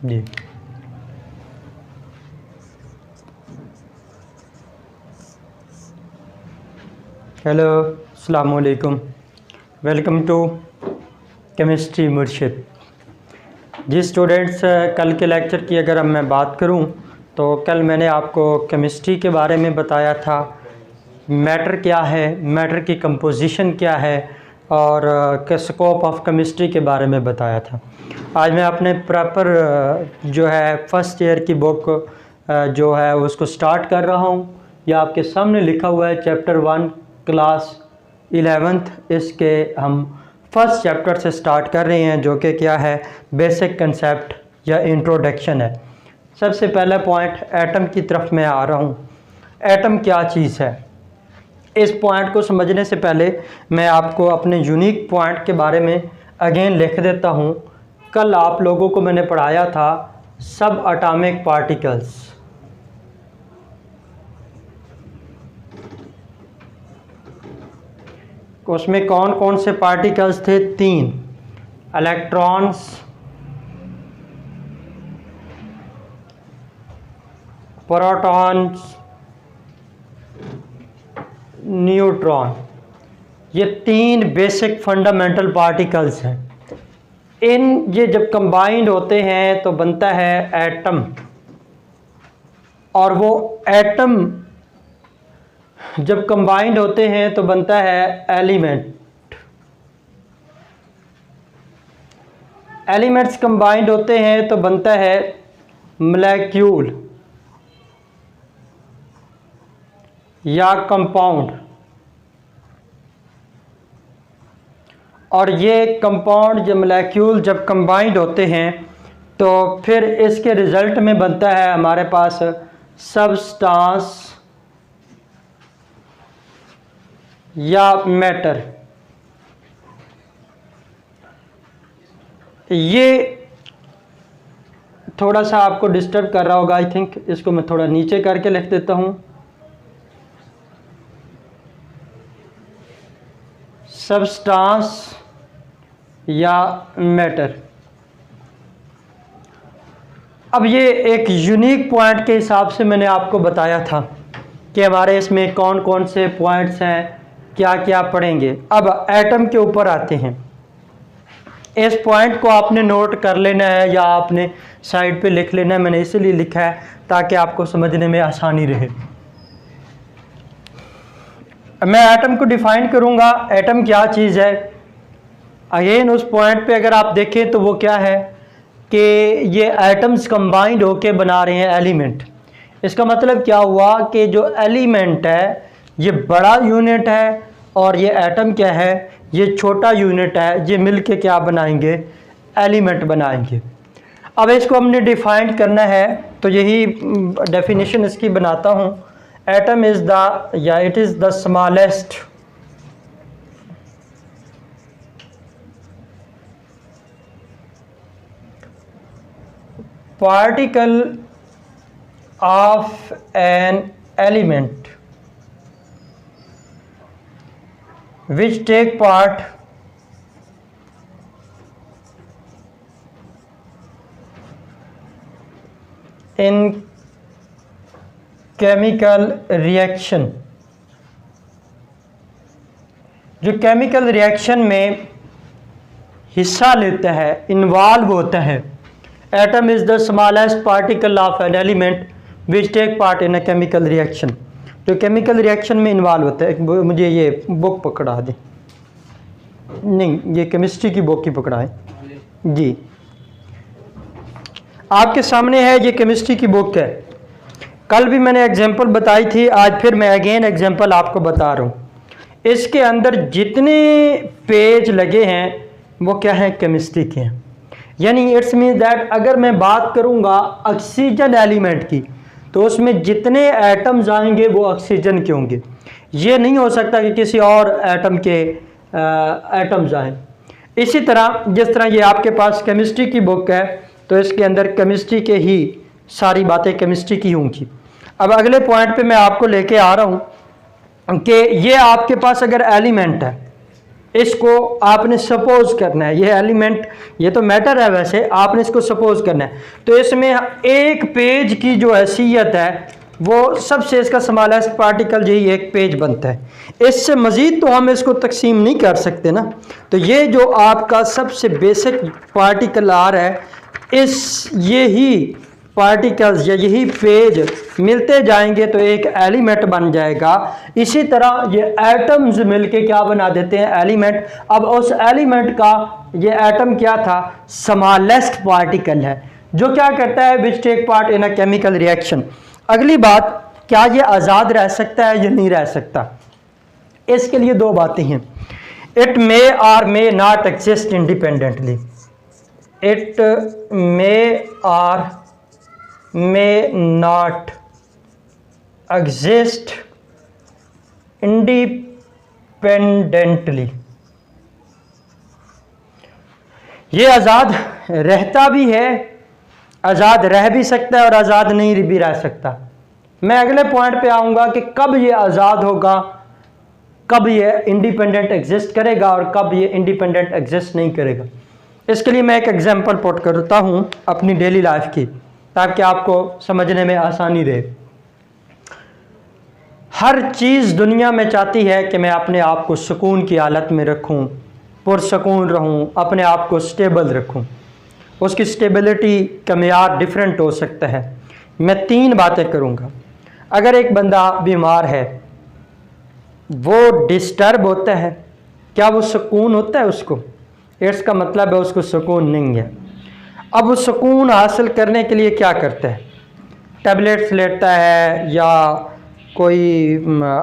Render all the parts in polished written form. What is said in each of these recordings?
जी। Hello, अस्सलाम वालेकुम, welcome to chemistry मुर्शिद। जी स्टूडेंट्स, कल के लेक्चर की अगर मैं बात करूं तो कल मैंने आपको केमिस्ट्री के बारे में बताया था। मैटर क्या है, मैटर की कंपोजिशन क्या है और स्कोप ऑफ केमिस्ट्री के बारे में बताया था। आज मैं अपने प्रॉपर जो है फर्स्ट ईयर की बुक जो है उसको स्टार्ट कर रहा हूं। यह आपके सामने लिखा हुआ है चैप्टर 1 क्लास 11th। इसके हम फर्स्ट चैप्टर से स्टार्ट कर रहे हैं जो कि क्या है, बेसिक कंसेप्ट या इंट्रोडक्शन है। सबसे पहला पॉइंट एटम की तरफ मैं आ रहा हूँ। एटम क्या चीज़ है, इस पॉइंट को समझने से पहले मैं आपको अपने यूनिक पॉइंट के बारे में अगेन लिख देता हूँ। कल आप लोगों को मैंने पढ़ाया था सब एटॉमिक पार्टिकल्स। उसमें कौन कौन से पार्टिकल्स थे? 3, इलेक्ट्रॉन्स, प्रोटॉन्स, न्यूट्रॉन। ये 3 बेसिक फंडामेंटल पार्टिकल्स हैं। ये जब कंबाइंड होते हैं तो बनता है एटम, और वो एटम जब कंबाइंड होते हैं तो बनता है एलिमेंट। एलिमेंट्स कंबाइंड होते हैं तो बनता है मॉलिक्यूल या कंपाउंड। और ये कंपाउंड जो मॉलिक्यूल जब कंबाइंड होते हैं तो फिर इसके रिजल्ट में बनता है हमारे पास सब्सटेंस या मैटर। ये थोड़ा सा आपको डिस्टर्ब कर रहा होगा, आई थिंक इसको मैं थोड़ा नीचे करके लिख देता हूँ। सब्सटेंस या मैटर। अब ये एक यूनिक पॉइंट के हिसाब से मैंने आपको बताया था कि हमारे इसमें कौन कौन से पॉइंट्स हैं, क्या क्या पढ़ेंगे। अब एटम के ऊपर आते हैं। इस पॉइंट को आपने नोट कर लेना है या आपने साइड पे लिख लेना है। मैंने इसलिए लिखा है ताकि आपको समझने में आसानी रहे। मैं एटम को डिफाइन करूंगा। एटम क्या चीज़ है, अगेन उस पॉइंट पे अगर आप देखें तो वो क्या है कि ये एटम्स कंबाइंड होके बना रहे हैं एलिमेंट। इसका मतलब क्या हुआ कि जो एलिमेंट है ये बड़ा यूनिट है और ये एटम क्या है, ये छोटा यूनिट है। ये मिलके क्या बनाएंगे, एलिमेंट बनाएंगे। अब इसको हमने डिफाइन करना है तो यही डेफिनेशन इसकी बनाता हूँ। एटम इज़ द या it is the smallest particle of an element which take part in chemical reaction। जो केमिकल रिएक्शन में हिस्सा लेता है, इन्वॉल्व होता है। Atom is the smallest particle of an element which take part in a chemical reaction. जो chemical reaction में involve होता है। मुझे ये बुक पकड़ा दे, नहीं ये केमिस्ट्री की बुक ही पकड़ा है जी। आपके सामने है, ये केमिस्ट्री की बुक है। कल भी मैंने एग्जांपल बताई थी, आज फिर मैं अगेन एग्जांपल आपको बता रहा हूँ। इसके अंदर जितने पेज लगे हैं वो क्या है, केमिस्ट्री के हैं। यानी इट्स मीन दैट अगर मैं बात करूंगा ऑक्सीजन एलिमेंट की तो उसमें जितने एटम्स आएंगे वो ऑक्सीजन के होंगे। ये नहीं हो सकता कि किसी और एटम के एटम्स आए। इसी तरह जिस तरह ये आपके पास केमिस्ट्री की बुक है तो इसके अंदर केमिस्ट्री के ही सारी बातें केमिस्ट्री की होंगी। अब अगले पॉइंट पे मैं आपको लेके आ रहा हूँ कि ये आपके पास अगर एलिमेंट है इसको आपने सपोज करना है, ये एलिमेंट, ये तो मैटर है, वैसे आपने इसको सपोज करना है। तो इसमें एक पेज की जो हैसियत है वो सबसे इसका स्मॉलेस्ट पार्टिकल यही एक पेज बनता है, इससे मज़ीद तो हम इसको तकसीम नहीं कर सकते ना। तो ये जो आपका सबसे बेसिक पार्टिकल आ रहा है, इस यही पार्टिकल्स या यही पेज मिलते जाएंगे तो एक एलिमेंट बन जाएगा। इसी तरह ये एटम्स मिलके क्या बना देते हैं, एलिमेंट। अब उस एलिमेंट का ये एटम क्या था, स्मॉलेस्ट पार्टिकल है, जो क्या करता है, which take part in a chemical reaction. अगली बात, क्या ये आज़ाद रह सकता है या नहीं रह सकता, इसके लिए दो बातें हैं। इट मे और may not exist independently, it may और मे नॉट एग्जिस्ट इंडिपेंडेंटली। ये आज़ाद रहता भी है, आज़ाद रह भी सकता है और आज़ाद नहीं भी रह सकता। मैं अगले पॉइंट पे आऊँगा कि कब ये आज़ाद होगा, कब ये इंडिपेंडेंट एग्जिस्ट करेगा और कब ये इंडिपेंडेंट एग्जिस्ट नहीं करेगा। इसके लिए मैं एक एग्जांपल पुट करता हूँ अपनी डेली लाइफ की, ताकि आपको समझने में आसानी रहे। हर चीज़ दुनिया में चाहती है कि मैं अपने आप को सुकून की हालत में रखूँ, पुरसकून रहूँ, अपने आप को स्टेबल रखूँ। उसकी स्टेबिलिटी का मेयार डिफरेंट हो सकता है। मैं 3 बातें करूँगा। अगर एक बंदा बीमार है, वो डिस्टर्ब होता है, क्या वो सुकून होता है उसको? इसका मतलब है उसको सुकून नहीं है। अब वो सुकून हासिल करने के लिए क्या करता है, टैबलेट्स लेता है या कोई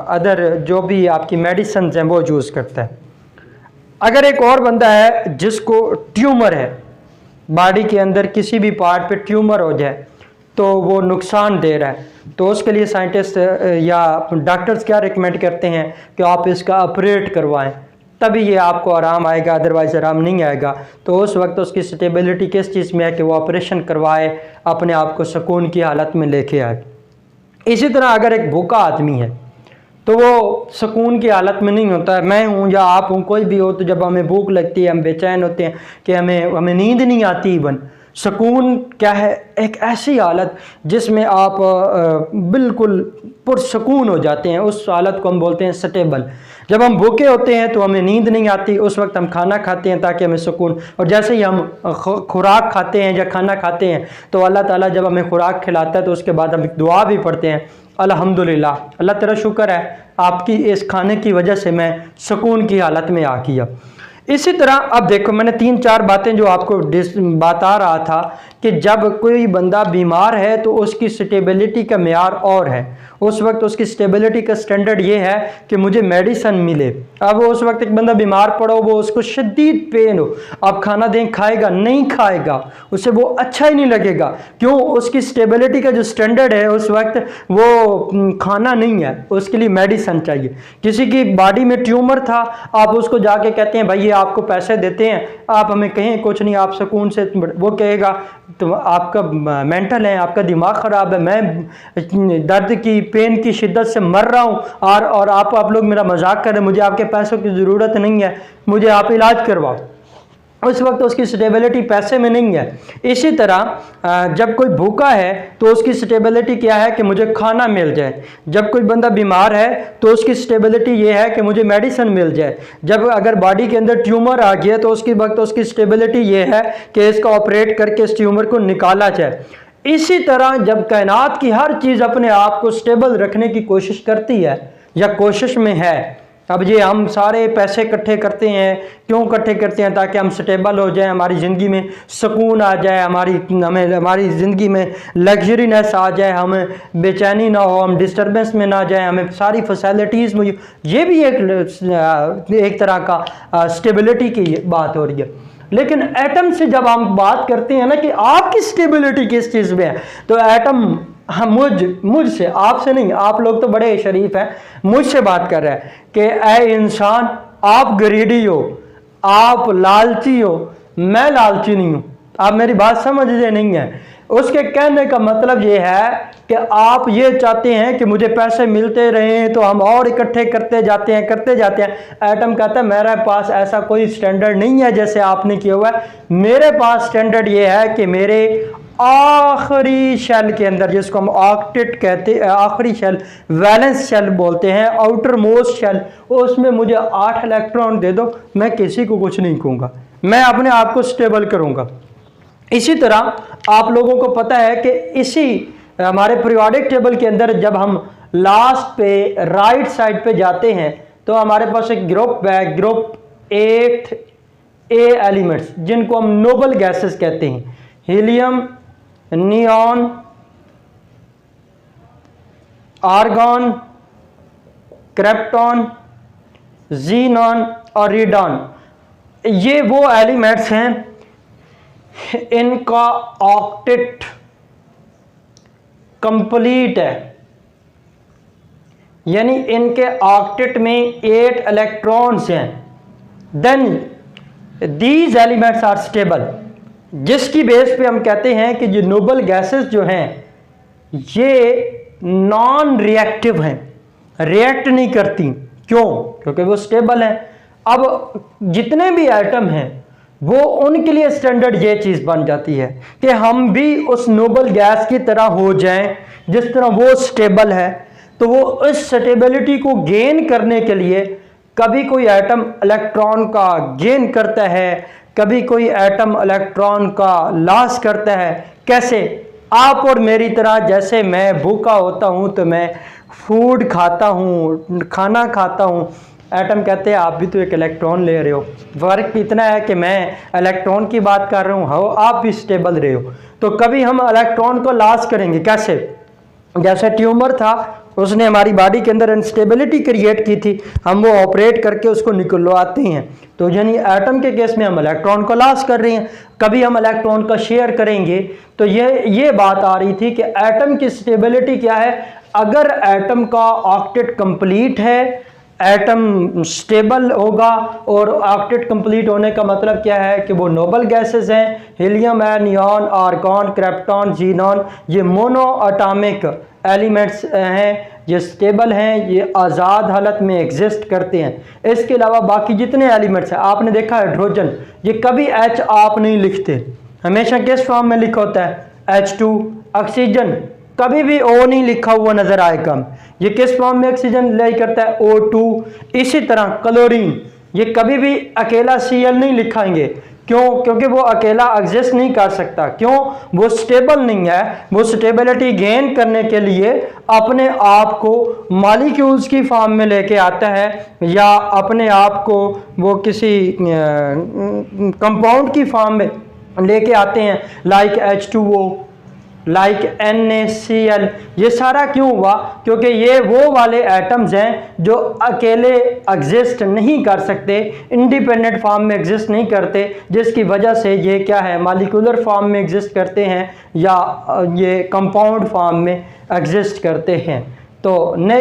अदर जो भी आपकी मेडिसिन हैं वो यूज़ करता है। अगर एक और बंदा है जिसको ट्यूमर है, बॉडी के अंदर किसी भी पार्ट पे ट्यूमर हो जाए तो वो नुकसान दे रहा है, तो उसके लिए साइंटिस्ट या डॉक्टर्स क्या रिकमेंड करते हैं कि आप इसका ऑपरेट करवाएं, तभी ये आपको आराम आएगा, अदरवाइज़ आराम नहीं आएगा। तो उस वक्त उसकी स्टेबिलिटी किस चीज़ में है कि वो ऑपरेशन करवाए, अपने आप को सुकून की हालत में लेके आए। इसी तरह अगर एक भूखा आदमी है तो वो सुकून की हालत में नहीं होता है। मैं हूँ या आप हूँ, कोई भी हो, तो जब हमें भूख लगती है हम बेचैन होते हैं कि हमें नींद नहीं आती। इवन सुकून क्या है, एक ऐसी हालत जिसमें आप बिल्कुल पुरसकून हो जाते हैं, उस हालत को हम बोलते हैं स्टेबल। जब हम भूखे होते हैं तो हमें नींद नहीं आती, उस वक्त हम खाना खाते हैं ताकि हमें सुकून, और जैसे ही हम खुराक खाते हैं या खाना खाते हैं तो अल्लाह ताला जब हमें खुराक खिलाता है तो उसके बाद हम दुआ भी पढ़ते हैं, अल्हम्दुलिल्लाह, अल्लाह तेरा शुक्र है आपकी इस खाने की वजह से मैं सुकून की हालत में आ गया। इसी तरह अब देखो, मैंने 3-4 बातें जो आपको बता रहा था कि जब कोई बंदा बीमार है तो उसकी स्टेबिलिटी का मेयार और है, उस वक्त उसकी स्टेबिलिटी का स्टैंडर्ड ये है कि मुझे मेडिसिन मिले। अब उस वक्त एक बंदा बीमार पड़ो, वो उसको शदीद पेन हो, आप खाना दें खाएगा नहीं खाएगा, उसे वो अच्छा ही नहीं लगेगा। क्यों? उसकी स्टेबिलिटी का जो स्टैंडर्ड है उस वक्त वो खाना नहीं है, उसके लिए मेडिसिन चाहिए। किसी की बॉडी में ट्यूमर था, आप उसको जाके कहते हैं भाई ये आपको पैसे देते हैं, आप हमें कहें कुछ नहीं, आप सुकून से, वो कहेगा तो आपका मेंटल है, आपका दिमाग ख़राब है, मैं दर्द की पेन की शिद्दत से मर रहा हूँ और आप लोग मेरा मजाक कर रहे हैं, मुझे आपके पैसों की ज़रूरत नहीं है, मुझे आप इलाज करवाओ। उस वक्त उसकी स्टेबिलिटी पैसे में नहीं है। इसी तरह जब कोई भूखा है तो उसकी स्टेबिलिटी क्या है कि मुझे खाना मिल जाए। जब कोई बंदा बीमार है तो उसकी स्टेबिलिटी ये है कि मुझे मेडिसिन मिल जाए। जब अगर बॉडी के अंदर ट्यूमर आ गया तो उसकी वक्त उसकी स्टेबिलिटी ये है कि इसका ऑपरेट करके इस ट्यूमर को निकाला जाए। इसी तरह जब कायनात की हर चीज़ अपने आप को स्टेबल रखने की कोशिश करती है या कोशिश में है, अब ये हम सारे पैसे इकट्ठे करते हैं, क्यों इकट्ठे करते हैं? ताकि हम स्टेबल हो जाएं, हमारी ज़िंदगी में सुकून आ जाए, हमारी ज़िंदगी में लग्जरीनेस आ जाए, हमें बेचैनी ना हो, हम डिस्टर्बेंस में ना जाएं, हमें सारी फैसिलिटीज़ में। ये भी एक तरह का स्टेबिलिटी की बात हो रही है। लेकिन एटम से जब हम बात करते हैं ना कि आपकी स्टेबिलिटी किस चीज़ में है, तो एटम मुझसे, आपसे नहीं, आप लोग तो बड़े शरीफ हैं, मुझसे बात कर रहा है कि ऐ इंसान, आप ग्रीडी हो, आप लालची हो, मैं लालची नहीं हूँ। आप मेरी बात समझते नहीं है। उसके कहने का मतलब ये है कि आप ये चाहते हैं कि मुझे पैसे मिलते रहें तो हम और इकट्ठे करते जाते हैं। एटम कहता है मेरे पास ऐसा कोई स्टैंडर्ड नहीं है जैसे आपने किया हुआ है। मेरे पास स्टैंडर्ड ये है कि मेरे आखिरी शेल के अंदर, जिसको हम ऑक्टेट कहते हैं, आखिरी शेल वैलेंस शेल बोलते हैं, आउटर मोस्ट शेल, उसमें मुझे 8 इलेक्ट्रॉन दे दो, मैं किसी को कुछ नहीं कहूँगा, मैं अपने आप को स्टेबल करूँगा। इसी तरह आप लोगों को पता है कि इसी हमारे पीरियोडिक टेबल के अंदर जब हम लास्ट पे राइट साइड पे जाते हैं तो हमारे पास एक ग्रुप है, ग्रुप 8 ए एलिमेंट्स, जिनको हम नोबल गैसेस कहते हैं। Helium, neon, argon, krypton, xenon और रेडॉन, ये वो एलिमेंट्स हैं इनका ऑक्टेट कंप्लीट है, यानी इनके ऑक्टेट में 8 इलेक्ट्रॉन्स हैं। Then these elements are stable, जिसकी बेस पे हम कहते हैं कि ये नोबल गैसेस जो हैं ये नॉन रिएक्टिव हैं, रिएक्ट नहीं करती। क्यों? क्योंकि वो स्टेबल हैं। अब जितने भी एटम हैं वो उनके लिए स्टैंडर्ड ये चीज़ बन जाती है कि हम भी उस नोबल गैस की तरह हो जाएं, जिस तरह वो स्टेबल है। तो वो उस स्टेबिलिटी को गेन करने के लिए कभी कोई एटम इलेक्ट्रॉन का गेन करता है, कभी कोई एटम इलेक्ट्रॉन का लॉस करता है। कैसे? आप और मेरी तरह, जैसे मैं भूखा होता हूँ तो मैं फूड खाता हूँ, खाना खाता हूँ, एटम कहते हैं आप भी तो एक इलेक्ट्रॉन ले रहे हो। फर्क इतना है कि मैं इलेक्ट्रॉन की बात कर रहा हूँ, हो आप भी स्टेबल रहे हो। तो कभी हम इलेक्ट्रॉन को लॉस करेंगे। कैसे? जैसे ट्यूमर था, उसने हमारी बॉडी के अंदर इंस्टेबिलिटी क्रिएट की थी, हम वो ऑपरेट करके उसको निकलवाते हैं। तो यानी एटम के केस में हम इलेक्ट्रॉन को लॉस कर रहे हैं। कभी हम इलेक्ट्रॉन का शेयर करेंगे। तो ये बात आ रही थी कि एटम की स्टेबिलिटी क्या है। अगर एटम का ऑक्टेट कंप्लीट है, एटम स्टेबल होगा। और ऑक्टेट कंप्लीट होने का मतलब क्या है कि वो नोबल गैसेस हैं, हीलियम है, नियॉन, आर्गॉन, क्रिप्टॉन, जीनॉन, ये मोनो एटॉमिक एलिमेंट्स हैं, ये स्टेबल हैं, ये आज़ाद हालत में एग्जिस्ट करते हैं। इसके अलावा बाकी जितने एलिमेंट्स हैं, आपने देखा हाइड्रोजन, ये कभी एच आप नहीं लिखते, हमेशा किस फॉर्म में लिखा होता है? H2। ऑक्सीजन कभी भी O नहीं लिखा हुआ नजर आएगा, ये किस फॉर्म में ऑक्सीजन लाई करता है? O2। इसी तरह क्लोरीन, ये कभी भी अकेला Cl नहीं लिखाएंगे। क्यों? क्योंकि वो अकेला एग्जिस्ट नहीं कर सकता। क्यों? वो स्टेबल नहीं है। वो स्टेबिलिटी गेन करने के लिए अपने आप को मॉलिक्यूल्स की फॉर्म में लेके आता है, या अपने आप को वो किसी कंपाउंड की फॉर्म में लेके आते हैं, लाइक H2O, लाइक NaCl। ये सारा क्यों हुआ? क्योंकि ये वो वाले एटम्स हैं जो अकेले एग्जिस्ट नहीं कर सकते, इंडिपेंडेंट फॉर्म में एग्जिस्ट नहीं करते, जिसकी वजह से ये क्या है, मॉलिक्यूलर फॉर्म में एग्जिस्ट करते हैं या ये कंपाउंड फॉर्म में एग्जिस्ट करते हैं। तो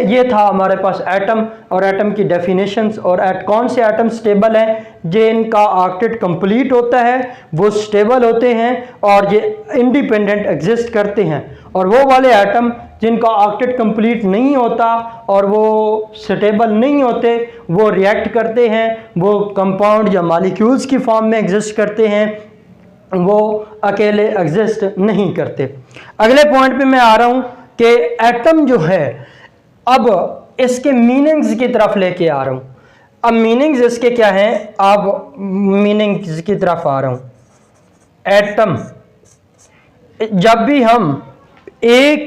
ये था हमारे पास एटम और एटम की डेफिनेशंस, और कौन से एटम स्टेबल हैं, जिनका ऑक्टेट कंप्लीट होता है वो स्टेबल होते हैं और ये इंडिपेंडेंट एग्जिस्ट करते हैं। और वो वाले एटम जिनका ऑक्टेट कंप्लीट नहीं होता और वो स्टेबल नहीं होते, वो रिएक्ट करते हैं, वो कंपाउंड या मॉलिक्यूल्स की फॉर्म में एग्जिस्ट करते हैं, वो अकेले एग्जिस्ट नहीं करते। अगले पॉइंट पे मैं आ रहा हूँ कि एटम जो है, अब इसके मीनिंग्स की तरफ लेके आ रहा हूँ। अब मीनिंग्स इसके क्या हैं, अब मीनिंग्स की तरफ आ रहा हूँ। एटम, जब भी हम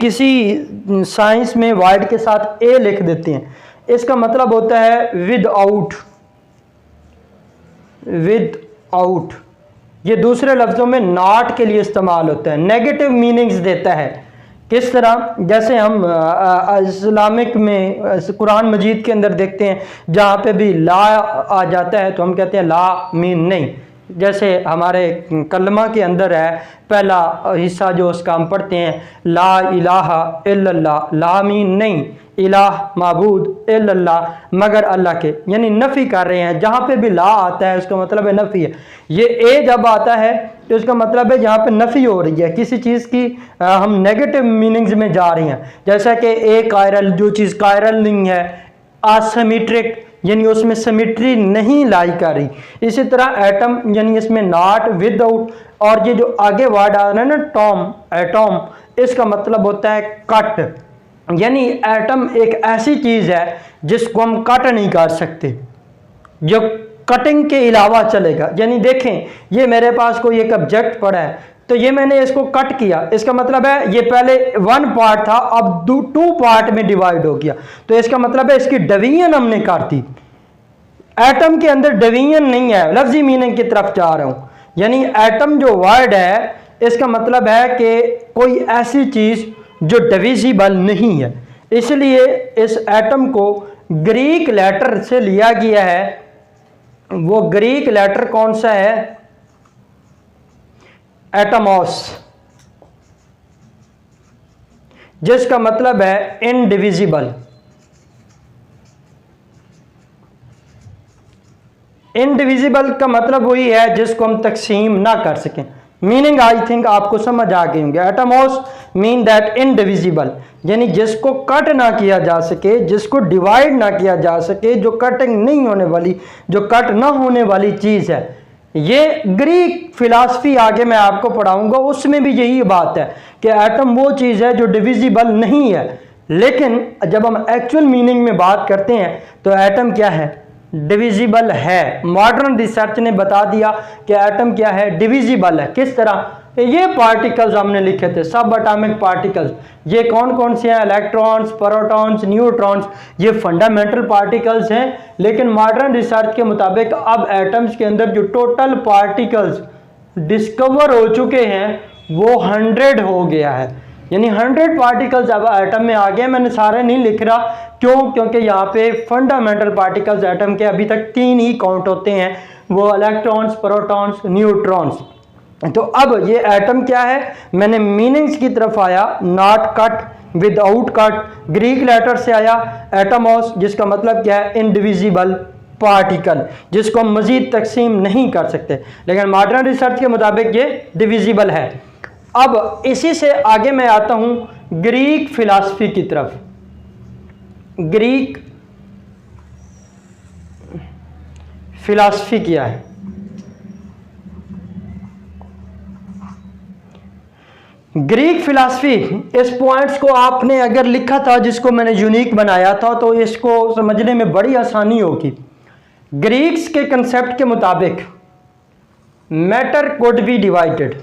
किसी साइंस में वर्ड के साथ ए लिख देते हैं, इसका मतलब होता है विदाउट। विदाउट ये दूसरे लफ्ज़ों में नॉट के लिए इस्तेमाल होता है, नेगेटिव मीनिंग्स देता है। किस तरह? जैसे हम इस्लामिक में कुरान मजीद के अंदर देखते हैं, जहाँ पे भी ला आ जाता है तो हम कहते हैं ला मीन नहीं, जैसे हमारे कलमा के अंदर है पहला हिस्सा जो उसका हम पढ़ते हैं, ला इलाहा इल्लल्लाह, ला मीन नहीं, इलाह माबूद, इल्लल्लाह मगर अल्लाह के, यानी नफ़ी कर रहे हैं। जहाँ पे भी ला आता है उसका मतलब है नफ़ी है। ये ए जब आता है तो इसका मतलब है जहाँ पे नफ़ी हो रही है किसी चीज़ की, हम नेगेटिव मीनिंग्स में जा रही हैं। जैसा कि ए कायरल, जो चीज़ कायरल नहीं है, असिमेट्रिक यानी उसमें सिमेट्री नहीं लाई कर रही। इसी तरह एटम यानी इसमें नॉट, विदाउट, और ये जो आगे वर्ड आ रहा है ना टॉम, एटॉम, इसका मतलब होता है कट, यानी एटम एक ऐसी चीज़ है जिसको हम कट नहीं कर सकते, जो कटिंग के अलावा चलेगा। यानी देखें ये मेरे पास कोई एक ऑब्जेक्ट पड़ा है तो ये मैंने इसको कट किया, इसका मतलब है ये पहले वन पार्ट था अब टू पार्ट में डिवाइड हो गया, तो इसका मतलब है इसकी डिवीजन हमने कर दी। एटम के अंदर डिवीजन नहीं है, लफ्जी मीनिंग की तरफ जा रहा हूं। यानी एटम जो वर्ड है इसका मतलब है कि कोई ऐसी चीज जो डिविजिबल नहीं है, इसलिए इस एटम को ग्रीक लेटर से लिया गया है। वो ग्रीक लेटर कौन सा है? एटमॉस, जिसका मतलब है इनडिविजिबल। इनडिविजिबल का मतलब वही है जिसको हम तकसीम ना कर सकें। मीनिंग आई थिंक आपको समझ आ गई होंगे। एटमॉस मीन दैट इनडिविजिबल, यानी जिसको कट ना किया जा सके, जिसको डिवाइड ना किया जा सके, जो कटिंग नहीं होने वाली, जो कट ना होने वाली चीज़ है। ये ग्रीक फिलॉसफी आगे मैं आपको पढ़ाऊंगा, उसमें भी यही बात है कि एटम वो चीज़ है जो डिविजिबल नहीं है। लेकिन जब हम एक्चुअल मीनिंग में बात करते हैं तो एटम क्या है? डिविजिबल है। मॉडर्न रिसर्च ने बता दिया कि एटम क्या है? डिविजिबल है। किस तरह? ये पार्टिकल्स हमने लिखे थे, सब एटॉमिक पार्टिकल्स। ये कौन कौन से हैं? इलेक्ट्रॉन्स, प्रोटॉन्स, न्यूट्रॉन्स, ये फंडामेंटल पार्टिकल्स हैं। लेकिन मॉडर्न रिसर्च के मुताबिक अब एटम्स के अंदर जो टोटल पार्टिकल्स डिस्कवर हो चुके हैं वो 100 हो गया है, यानी 100 पार्टिकल्स अब एटम में आ गए। मैंने सारे नहीं लिख रहा, क्यों? क्योंकि यहाँ पे फंडामेंटल पार्टिकल्स एटम के अभी तक 3 ही काउंट होते हैं, वो इलेक्ट्रॉन्स, प्रोटॉन्स, न्यूट्रॉन्स। तो अब ये एटम क्या है? मैंने मीनिंग्स की तरफ आया, not cut, without cut, Greek letter से आया एटमॉस, जिसका मतलब क्या है? इनडिविजिबल पार्टिकल, जिसको हम मजीद तकसीम नहीं कर सकते। लेकिन मॉडर्न रिसर्च के मुताबिक ये डिविजिबल है। अब इसी से आगे मैं आता हूं ग्रीक फिलॉसफी की तरफ। ग्रीक फिलॉसफी क्या है? ग्रीक फिलॉसफी, इस पॉइंट्स को आपने अगर लिखा था, जिसको मैंने यूनिक बनाया था, तो इसको समझने में बड़ी आसानी होगी। ग्रीक्स के कंसेप्ट के मुताबिक matter could be divided,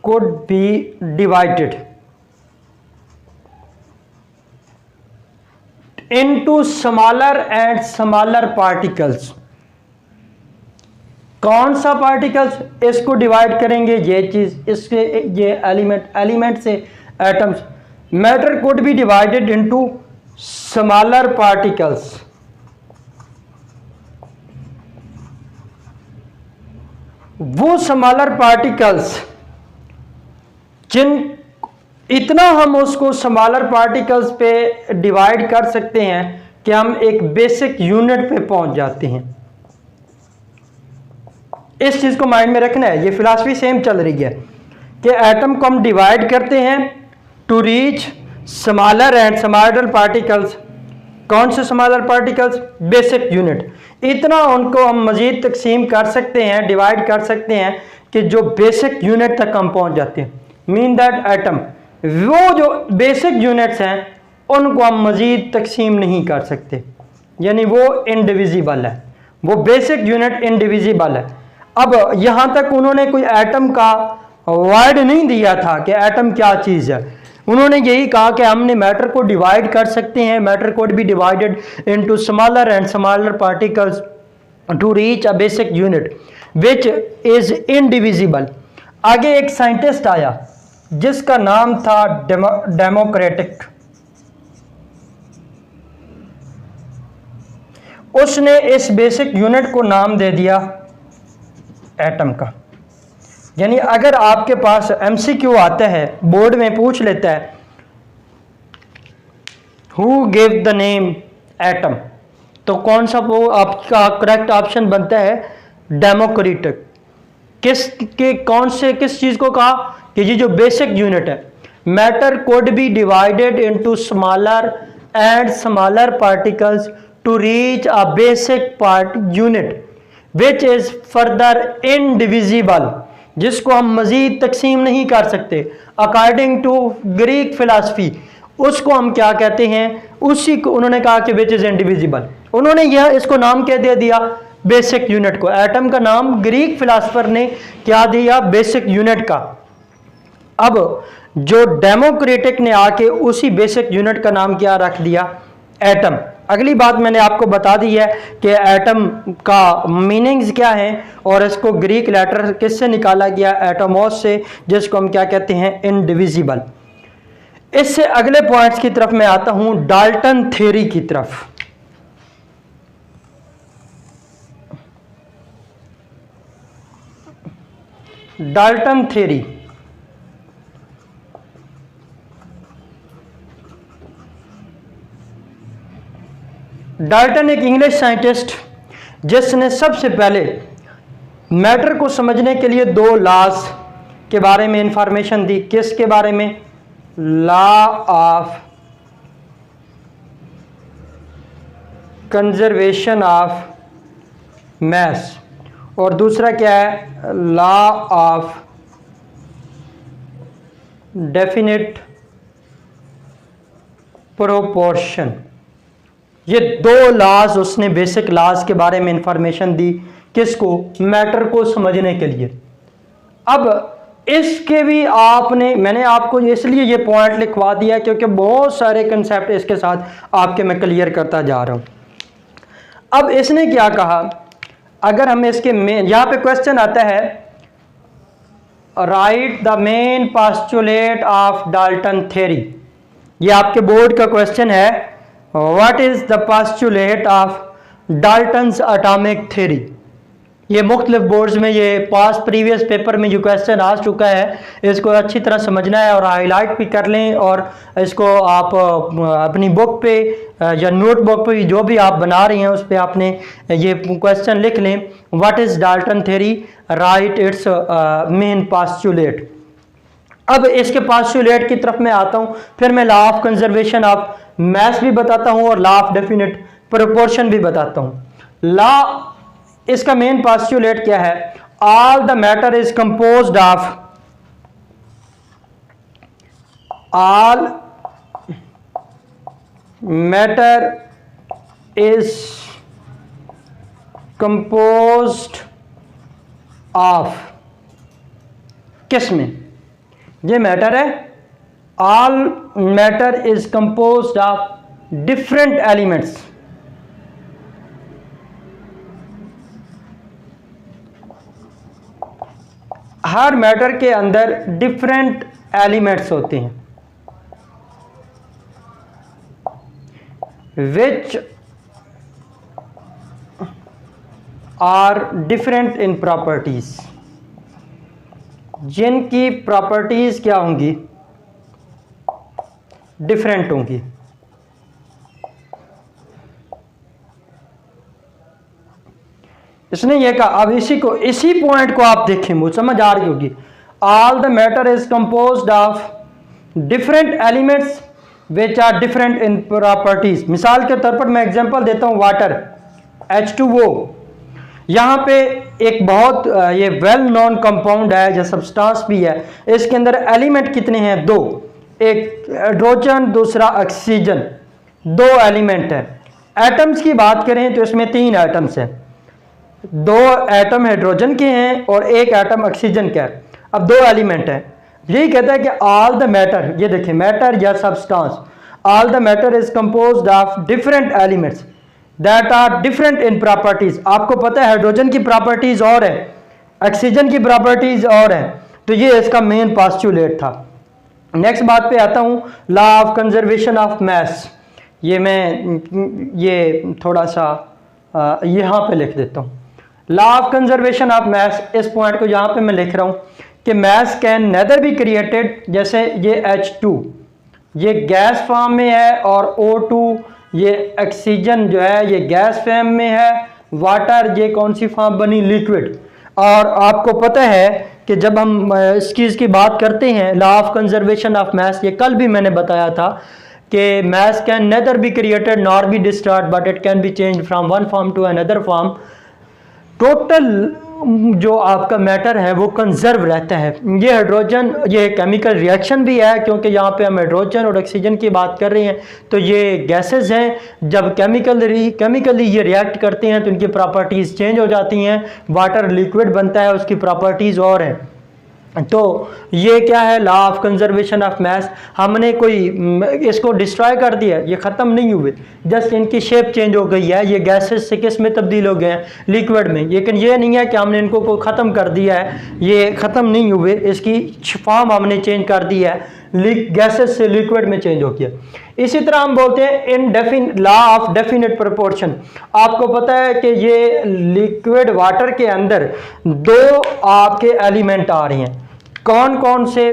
could be divided into smaller and smaller particles। कौन सा पार्टिकल्स? इसको डिवाइड करेंगे, ये चीज, इसके ये एलिमेंट से atoms. Matter could be divided into smaller particles. वो स्मॉलर पार्टिकल्स जिन इतना हम उसको स्मॉलर पार्टिकल्स पे डिवाइड कर सकते हैं कि हम एक बेसिक यूनिट पे पहुंच जाते हैं। इस चीज को माइंड में रखना है। ये फिलॉसफी सेम चल रही है कि एटम को हम डिवाइड करते हैं to reach smaller and smaller particles. कौन से स्मॉलर पार्टिकल्स? Basic unit. इतना उनको हम मजीद तकसीम कर सकते हैं, डिवाइड कर सकते हैं कि जो बेसिक यूनिट तक हम पहुंच जाते हैं। मीन दैट एटम, वो जो बेसिक यूनिट्स हैं उनको हम मजीद तकसीम नहीं कर सकते, यानी वो इनडिविजिबल है, वो बेसिक यूनिट इनडिविजिबल है। अब यहां तक उन्होंने कोई एटम का वर्ड नहीं दिया था कि एटम क्या चीज़ है। उन्होंने यही कहा कि हमने मैटर को डिवाइड कर सकते हैं, matter could be divided into smaller and smaller particles to reach a basic unit which is indivisible. आगे एक साइंटिस्ट आया जिसका नाम था डेमोक्रेटिक। उसने इस बेसिक यूनिट को नाम दे दिया एटम का। यानी अगर आपके पास एमसीक्यू आता है, बोर्ड में पूछ लेता है who give the name atom, तो कौन सा वो आपका करेक्ट ऑप्शन बनता है? डेमोक्रेटिक। किस चीज को कहा कि ये जो बेसिक यूनिट है, matter could be divided into smaller and smaller particles to reach a basic part unit which is further indivisible, जिसको हम मजीद तकसीम नहीं कर सकते। अकॉर्डिंग टू ग्रीक फिलासफी उसको हम क्या कहते हैं? उसी को उन्होंने कहा कि विच इज इनडिविजिबल। उन्होंने यह इसको नाम क्या दे दिया? बेसिक यूनिट को। एटम का नाम ग्रीक फिलासफर ने क्या दिया? बेसिक यूनिट का। अब जो डेमोक्रेटिक ने आके उसी बेसिक यूनिट का नाम क्या रख दिया? एटम। अगली बात मैंने आपको बता दी है कि एटम का मीनिंग्स क्या है और इसको ग्रीक लेटर किससे निकाला गया? एटोमोस से, जिसको हम क्या कहते हैं? इनडिविजिबल। इससे अगले पॉइंट्स की तरफ मैं आता हूं, डाल्टन थ्योरी की तरफ। डाल्टन थ्योरी डाल्टन एक इंग्लिश साइंटिस्ट जिसने सबसे पहले मैटर को समझने के लिए दो लॉज के बारे में इंफॉर्मेशन दी। किसके बारे में? Law of conservation of mass, और दूसरा क्या है? Law of definite proportion. ये दो लॉज उसने बेसिक लॉज के बारे में इंफॉर्मेशन दी। किसको? मैटर को समझने के लिए। अब इसके भी मैंने आपको इसलिए ये पॉइंट लिखवा दिया क्योंकि बहुत सारे कंसेप्ट इसके साथ आपके मैं क्लियर करता जा रहा हूं। अब इसने क्या कहा? अगर हम इसके यहां पे क्वेश्चन आता है, right the main postulate of Dalton theory. ये आपके बोर्ड का क्वेश्चन है, what is the postulate of Dalton's atomic theory. ये मुख्तलिफ बोर्ड्स में ये प्रीवियस पेपर में जो क्वेश्चन आ चुका है, इसको अच्छी तरह समझना है और हाईलाइट भी कर लें, और इसको आप अपनी बुक पे या नोटबुक पे जो भी आप बना रहे हैं उस पर आपने ये क्वेश्चन लिख लें, what is Dalton theory, right it's main postulate. अब इसके पोस्टुलेट की तरफ मैं आता हूँ, फिर मैं law of conservation of mass भी बताता हूँ और लॉ ऑफ डेफिनिट प्रोपोर्शन भी बताता हूँ। लॉ, इसका मेन पोस्टुलेट क्या है? All the matter is composed of, all matter is composed of, किस में? ये मैटर है, all matter is composed of different elements. हर मैटर के अंदर डिफरेंट एलिमेंट्स होते हैं which are different in properties, जिनकी प्रॉपर्टीज क्या होंगी? डिफरेंट होंगी। इसने ये कहा, अब इसी पॉइंट को आप देखें, मुझे समझ आ रही होगी। All the matter is composed of different elements which are different in properties. मिसाल के तौर पर मैं एग्जांपल देता हूं, वाटर H2O, यहां पे एक बहुत ये वेल नोन कंपाउंड है, जो सब्सटेंस भी है। इसके अंदर एलिमेंट कितने हैं? दो, एक हाइड्रोजन, दूसरा ऑक्सीजन, दो एलिमेंट है। एटम्स की बात करें तो इसमें 3 एटम्स हैं, 2 एटम हाइड्रोजन के हैं और 1 एटम ऑक्सीजन का है। अब 2 एलिमेंट है। यही कहता है कि ऑल द मैटर, ये देखिए मैटर या substance, all the matter is composed of different elements that are different in properties. आपको पता है हाइड्रोजन की प्रॉपर्टीज और है, ऑक्सीजन की प्रॉपर्टीज और है, तो ये इसका मेन पोस्टुलेट था। नेक्स्ट बात पे आता हूँ, law of conservation of mass. ये मैं थोड़ा सा यहाँ पे लिख देता हूँ, लॉ ऑफ कंजर्वेशन ऑफ मास, इस पॉइंट को यहाँ पे मैं लिख रहा हूँ कि mass can neither be created, जैसे ये H2 ये गैस फॉर्म में है और O2 ये ऑक्सीजन जो है ये गैस फॉर्म में है, वाटर ये कौन सी फॉर्म बनी, लिक्विड। और आपको पता है कि जब हम इस चीज़ की बात करते हैं law of conservation of mass, ये कल भी मैंने बताया था कि mass can neither be created nor be destroyed but it can be change from one form to another form. Total जो आपका मैटर है वो कंजर्व रहता है। ये हाइड्रोजन ये केमिकल रिएक्शन भी है, क्योंकि यहाँ पे हम हाइड्रोजन और ऑक्सीजन की बात कर रहे हैं, तो ये गैसेस हैं। जब केमिकली ये रिएक्ट करते हैं तो इनकी प्रॉपर्टीज़ चेंज हो जाती हैं, वाटर लिक्विड बनता है, उसकी प्रॉपर्टीज़ और हैं। तो ये क्या है, लॉ ऑफ कंजर्वेशन ऑफ मास। हमने कोई इसको डिस्ट्रॉय कर दिया, ये ख़त्म नहीं हुए, जस्ट इनकी शेप चेंज हो गई है, ये गैसेस से किस में तब्दील हो गए हैं, लिक्विड में। लेकिन ये नहीं है कि हमने इनको को ख़त्म कर दिया है, ये ख़त्म नहीं हुए, इसकी फॉर्म हमने चेंज कर दी है, गैसेस से लिक्विड में चेंज हो गया। इसी तरह हम बोलते हैं लॉ ऑफ डेफिनेट प्रोपोर्शन। आपको पता है कि ये लिक्विड वाटर के अंदर दो आपके एलिमेंट आ रहे हैं, कौन कौन से,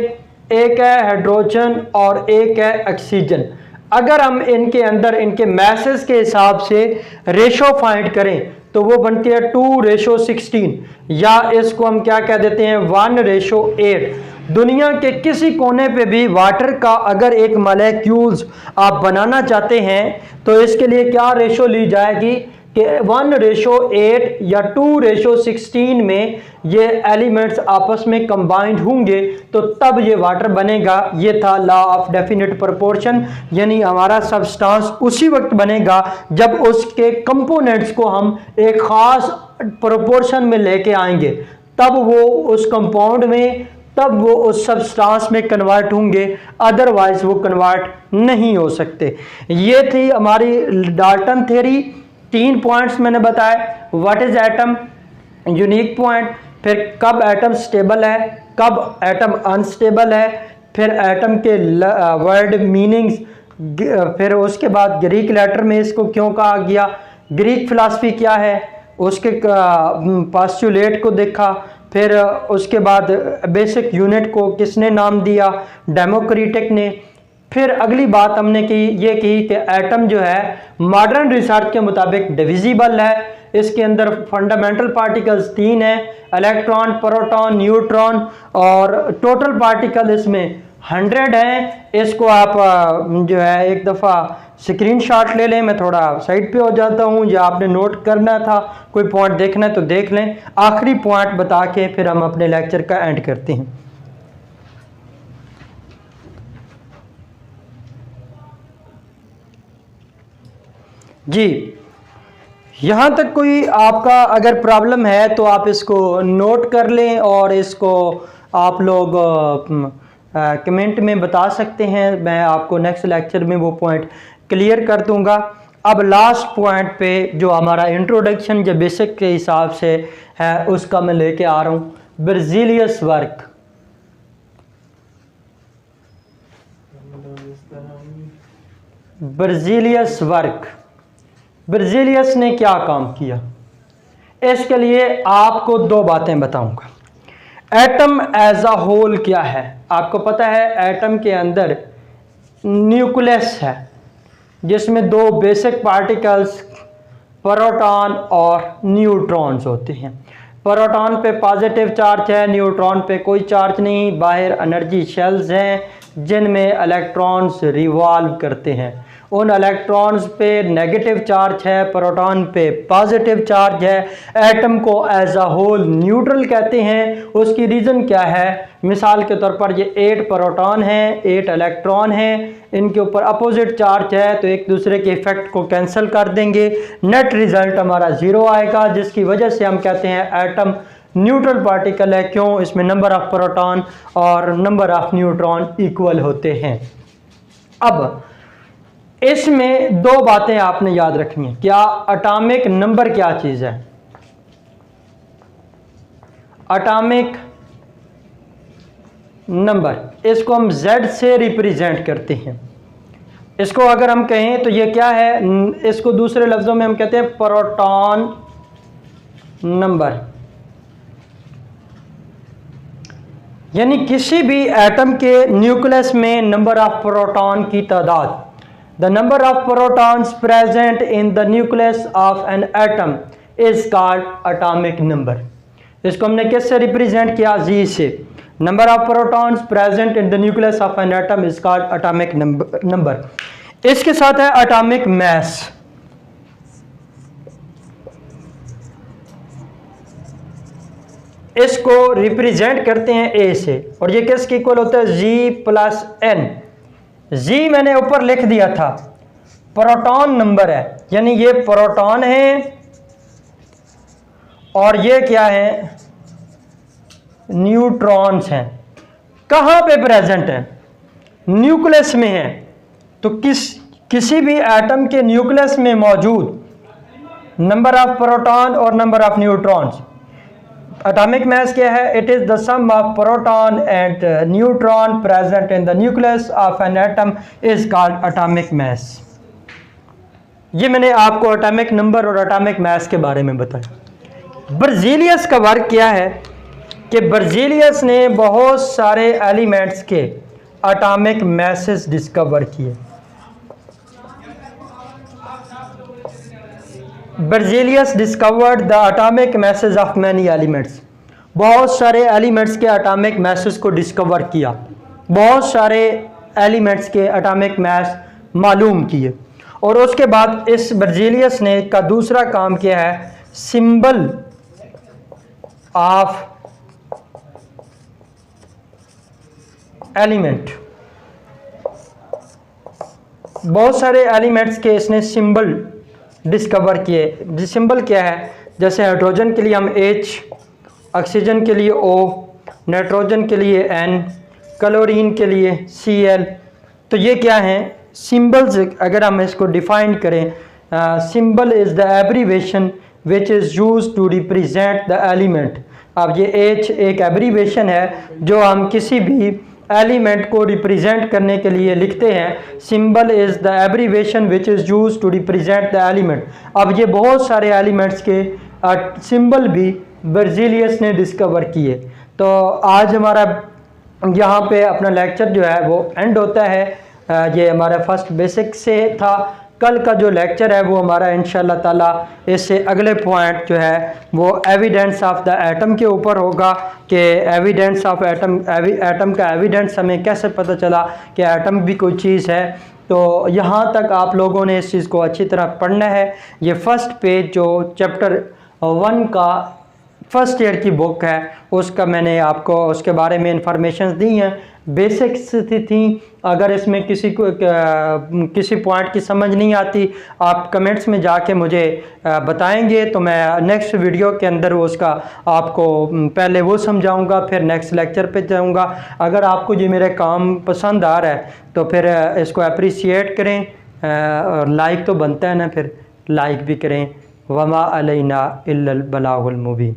एक है हाइड्रोजन और एक है ऑक्सीजन। अगर हम इनके अंदर इनके मैसेस के हिसाब से रेशो फाइंड करें तो वो बनती है 2:16, या इसको हम क्या कह देते हैं 1:8। दुनिया के किसी कोने पे भी वाटर का अगर एक मॉलिक्यूल्स आप बनाना चाहते हैं तो इसके लिए क्या रेशो ली जाएगी कि 1:8 या 2:16 में ये एलिमेंट्स आपस में कंबाइंड होंगे तो तब ये वाटर बनेगा। ये था लॉ ऑफ डेफिनेट प्रोपोर्शन, यानी हमारा सब्सटेंस उसी वक्त बनेगा जब उसके कंपोनेंट्स को हम एक ख़ास प्रोपोर्शन में लेके आएंगे, तब वो उस कंपाउंड में, तब वो उस सब्सटेंस में कन्वर्ट होंगे, अदरवाइज वो कन्वर्ट नहीं हो सकते। ये थी हमारी डाल्टन थ्योरी। 3 पॉइंट्स मैंने बताए, what is atom, unique point, फिर कब एटम स्टेबल है, कब एटम अनस्टेबल है, फिर एटम के वर्ड मीनिंग्स, फिर उसके बाद ग्रीक लेटर में इसको क्यों कहा गया, ग्रीक फिलॉसफी क्या है, उसके पोस्टुलेट को देखा, फिर उसके बाद बेसिक यूनिट को किसने नाम दिया, डेमोक्रेटिक ने। फिर अगली बात हमने ये की कि एटम जो है मॉडर्न रिसर्च के मुताबिक डिविजिबल है। इसके अंदर फंडामेंटल पार्टिकल्स 3 हैं, इलेक्ट्रॉन, प्रोटॉन, न्यूट्रॉन, और टोटल पार्टिकल इसमें 100 हैं। इसको आप जो है एक दफ़ा स्क्रीनशॉट ले लें, मैं थोड़ा साइड पे हो जाता हूँ, या आपने नोट करना था, कोई पॉइंट देखना है तो देख लें। आखिरी पॉइंट बता के फिर हम अपने लेक्चर का एंड करते हैं। जी, यहाँ तक कोई आपका अगर प्रॉब्लम है तो आप इसको नोट कर लें और इसको आप लोग कमेंट में बता सकते हैं, मैं आपको नेक्स्ट लेक्चर में वो पॉइंट क्लियर कर दूंगा। अब लास्ट पॉइंट पे जो हमारा इंट्रोडक्शन जो बेसिक के हिसाब से है उसका मैं लेके आ रहा हूँ, बेrzelius वर्क। बेrzelius वर्क, बेrzelius ने क्या काम किया, इसके लिए आपको 2 बातें बताऊंगा। एटम एज अ होल क्या है, आपको पता है एटम के अंदर न्यूक्लियस है जिसमें 2 बेसिक पार्टिकल्स प्रोटॉन और न्यूट्रॉन्स होते हैं। प्रोटॉन पे पॉजिटिव चार्ज है, न्यूट्रॉन पे कोई चार्ज नहीं। बाहर एनर्जी शेल्स हैं जिनमें इलेक्ट्रॉन्स रिवॉल्व करते हैं। उन इलेक्ट्रॉन्स पे नेगेटिव चार्ज है, प्रोटॉन पे पॉजिटिव चार्ज है। एटम को एज अ होल न्यूट्रल कहते हैं। उसकी रीज़न क्या है, मिसाल के तौर पर ये 8 प्रोटॉन हैं, 8 इलेक्ट्रॉन हैं, इनके ऊपर अपोजिट चार्ज है तो एक दूसरे के इफेक्ट को कैंसिल कर देंगे, नेट रिजल्ट हमारा 0 आएगा, जिसकी वजह से हम कहते हैं एटम न्यूट्रल पार्टिकल है। क्यों, इसमें नंबर ऑफ प्रोटॉन और नंबर ऑफ न्यूट्रॉन इक्वल होते हैं। अब इसमें 2 बातें आपने याद रखनी है। क्या, एटॉमिक नंबर क्या चीज़ है, एटॉमिक नंबर, इसको हम Z से रिप्रेजेंट करते हैं। इसको अगर हम कहें तो ये क्या है, इसको दूसरे लफ्ज़ों में हम कहते हैं प्रोटॉन नंबर। यानी किसी भी एटम के न्यूक्लियस में नंबर ऑफ प्रोटॉन की तादाद, the number of protons present in the nucleus of an atom is called atomic number. इसको हमने किससे रिप्रेजेंट किया, जी से। Number of protons present in the nucleus of an atom is called atomic number. इसके साथ है एटॉमिक मास। इसको represent करते हैं ए से, और ये किसके इक्वल होता है, जी प्लस एन। जी मैंने ऊपर लिख दिया था, प्रोटॉन नंबर है, यानी ये प्रोटॉन है और ये क्या है, न्यूट्रॉन्स हैं। कहाँ पे प्रेजेंट है, न्यूक्लियस में है। तो किसी भी एटम के न्यूक्लियस में मौजूद नंबर ऑफ प्रोटॉन और number of neutrons. Atomic mass क्या है, it is the sum of proton and neutron present in the nucleus of an atom is called atomic mass. ये मैंने आपको एटॉमिक नंबर और एटॉमिक मास के बारे में बताया। बर्ज़ेलियस का वर्क क्या है कि बर्ज़ेलियस ने बहुत सारे एलिमेंट्स के एटॉमिक मासेस डिस्कवर किए। Berzelius discovered the atomic masses of many elements. बहुत सारे एलिमेंट्स के एटॉमिक मासेस को डिस्कवर किया, बहुत सारे एलिमेंट्स के एटॉमिक मास मालूम किए। और उसके बाद इस बर्ज़ेलियस ने का दूसरा काम किया है, सिंबल ऑफ एलिमेंट। बहुत सारे एलिमेंट्स के इसने सिंबल डिस्कवर किए। सिंबल क्या है, जैसे हाइड्रोजन के लिए हम H, ऑक्सीजन के लिए O, नाइट्रोजन के लिए N, क्लोरीन के लिए Cl। तो ये क्या हैं सिंबल्स। अगर हम इसको डिफाइन करें, symbol is the abbreviation which is use to represent the element. अब ये H एक एब्रीवेशन है जो हम किसी भी एलिमेंट को रिप्रेजेंट करने के लिए लिखते हैं। Symbol is the abbreviation which is use to represent the element. अब ये बहुत सारे एलिमेंट्स के सिंबल भी बर्ज़ेलियस ने डिस्कवर किए। तो आज हमारा यहाँ पे अपना लेक्चर जो है वो एंड होता है। ये हमारा फर्स्ट बेसिक से था। कल का जो लेक्चर है वो हमारा इंशाल्लाह ताला इससे अगले पॉइंट जो है वो एविडेंस ऑफ द एटम के ऊपर होगा कि एविडेंस ऑफ एटम, एटम का एविडेंस हमें कैसे पता चला कि एटम भी कोई चीज़ है। तो यहाँ तक आप लोगों ने इस चीज़ को अच्छी तरह पढ़ना है। ये फर्स्ट पेज जो चैप्टर 1 का फर्स्ट ईयर की बुक है उसका मैंने आपको उसके बारे में इंफॉर्मेशन दी हैं, बेसिक्स थी। अगर इसमें किसी को किसी पॉइंट की समझ नहीं आती आप कमेंट्स में जाके मुझे बताएंगे, तो मैं नेक्स्ट वीडियो के अंदर उसका आपको पहले वो समझाऊंगा, फिर नेक्स्ट लेक्चर पे जाऊंगा। अगर आपको ये मेरा काम पसंद आ रहा है तो फिर इसको अप्रिशिएट करें, और लाइक तो बनता है ना, फिर लाइक भी करें। वमा अलैना इल्लल बलागुल मुबीन।